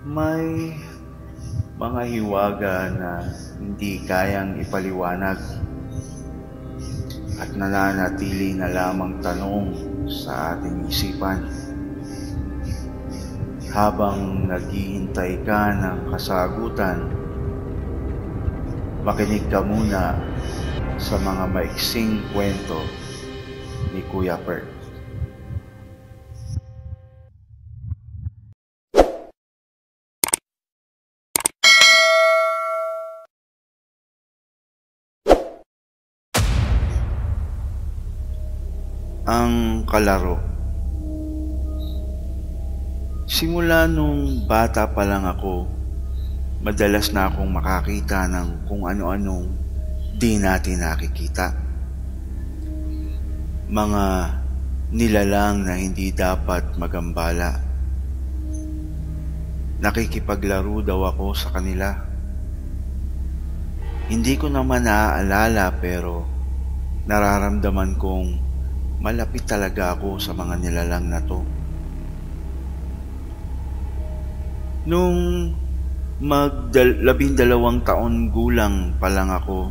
May mga hiwaga na hindi kayang ipaliwanag at nananatili na lamang tanong sa ating isipan. Habang naghihintay ka ng kasagutan, makinig ka muna sa mga maiksing kwento ni Kuya Bert. Ang kalaro. Simula nung bata pa lang ako, madalas na akong makakita ng kung ano-anong di natin nakikita. Mga nilalang na hindi dapat magambala. Nakikipaglaro daw ako sa kanila. Hindi ko naman naaalala pero nararamdaman kong malapit talaga ako sa mga nilalang na to. Nung mag-12 taon gulang pa lang ako,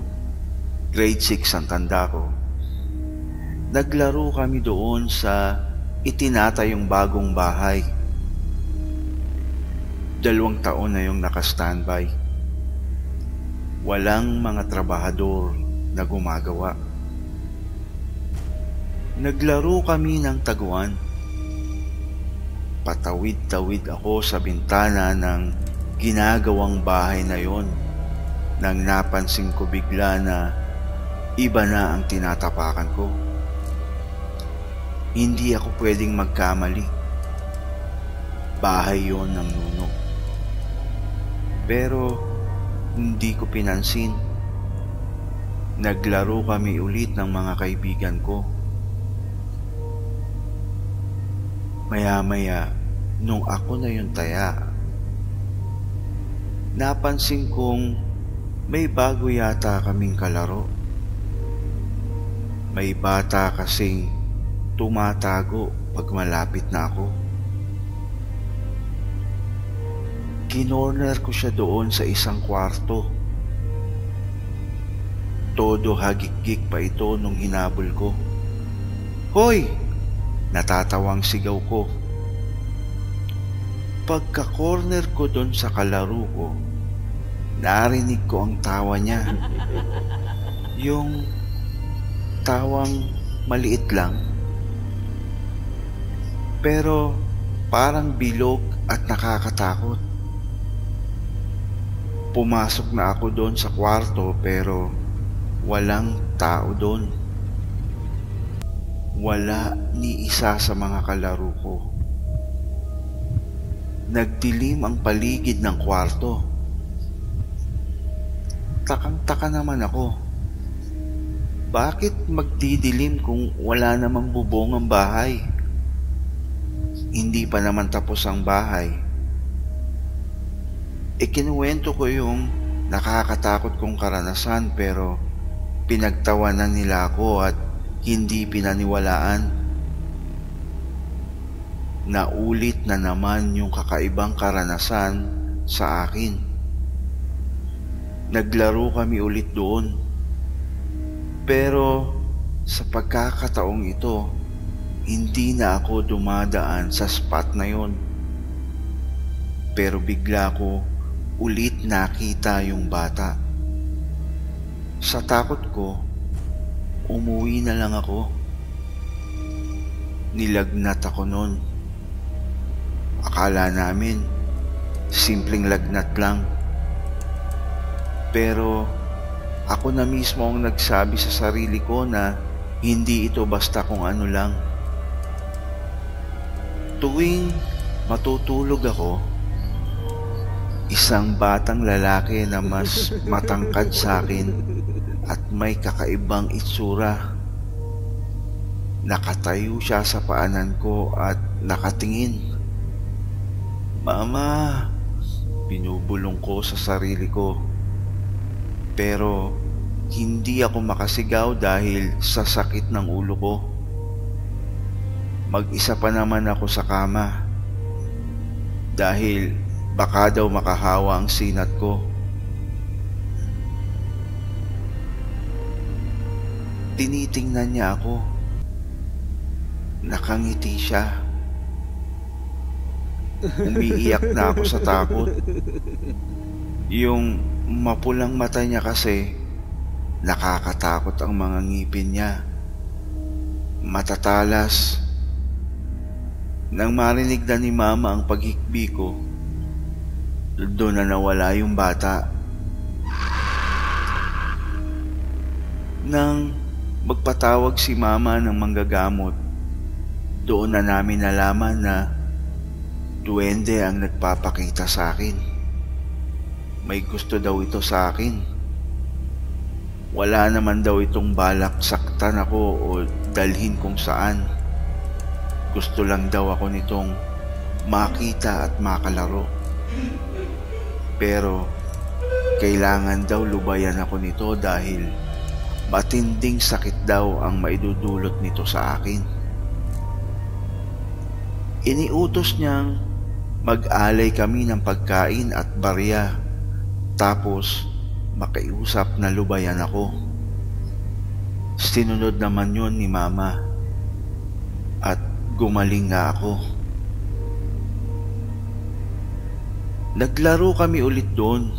grade 6 ang tanda ko, naglaro kami doon sa itinatayong bagong bahay. 2 taon na yung naka-standby. Walang mga trabahador na gumagawa. Naglaro kami ng taguan. Patawid-tawid ako sa bintana ng ginagawang bahay na yon nang napansin ko bigla na iba na ang tinatapakan ko. Hindi ako pwedeng magkamali. Bahay yon ng nuno. Pero hindi ko pinansin. Naglaro kami ulit ng mga kaibigan ko. Maya-maya, nung ako na yung taya, napansin kong may bago yata kaming kalaro. May bata kasing tumatago pag malapit na ako. Kinorner ko siya doon sa isang kwarto. Todo hagik-gik pa ito nung hinabol ko. "Hoy!" Natatawang sigaw ko. Pagka-corner ko doon sa kalaro ko, narinig ko ang tawa niya. Yung tawang maliit lang, pero parang bilog at nakakatakot. Pumasok na ako doon sa kwarto pero walang tao doon. Wala ni isa sa mga kalaro ko. Nagdilim ang paligid ng kwarto. Takang-taka naman ako. Bakit magdidilim kung wala namang bubong ang bahay? Hindi pa naman tapos ang bahay. Ikinuwento ko yung nakakatakot kong karanasan pero pinagtawanan nila ako at hindi pinaniwalaan. Naulit na naman yung kakaibang karanasan sa akin. Naglaro kami ulit doon. Pero sa pagkakataong ito, hindi na ako dumadaan sa spot na yon. Pero bigla ko ulit nakita yung bata. Sa takot ko, umuwi na lang ako. Nilagnat ako noon. Akala namin, simpleng lagnat lang. Pero ako na mismo ang nagsabi sa sarili ko na hindi ito basta kung ano lang. Tuwing matutulog ako, isang batang lalaki na mas matangkad sa akin at may kakaibang itsura. Nakatayo siya sa paanan ko at nakatingin. "Mama!" Binubulong ko sa sarili ko. Pero hindi ako makasigaw dahil sa sakit ng ulo ko. Mag-isa pa naman ako sa kama. Dahil Baka daw makahawa ang sinat ko. Tinitingnan niya ako. Nakangiti siya. Umiiyak na ako sa takot. Yung mapulang mata niya kasi, nakakatakot ang mga ngipin niya. Matatalas. Nang marinig na ni Mama ang paghikbi ko, doon na nawala yung bata. Nang magpatawag si Mama ng manggagamot, doon na namin nalaman na duwende ang nagpapakita sa akin. May gusto daw ito sa akin. Wala naman daw itong balak saktan ako o dalhin kung saan. Gusto lang daw ako nitong makita at makalaro. Pero kailangan daw lubayan ako nito dahil matinding sakit daw ang maidudulot nito sa akin. Iniutos niyang mag-alay kami ng pagkain at barya, tapos makiusap na lubayan ako. Sinunod naman yun ni Mama at gumaling nga ako. Naglaro kami ulit doon.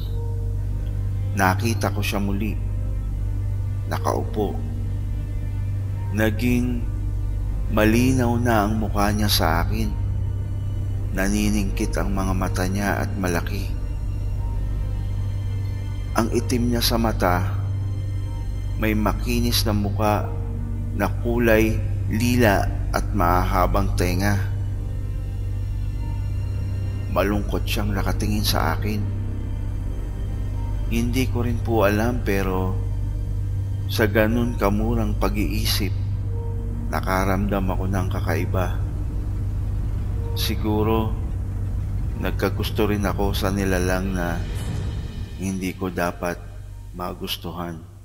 Nakita ko siya muli. Nakaupo. Naging malinaw na ang mukha niya sa akin. Naniningkit ang mga mata niya at malaki. Ang itim niya sa mata, may makinis na mukha na kulay lila at mahahabang tenga. Malungkot siyang nakatingin sa akin. Hindi ko rin po alam, pero sa ganun kamurang pag-iisip, nakaramdam ako ng kakaiba. Siguro nagkagusto rin ako sa nilalang na hindi ko dapat magustuhan.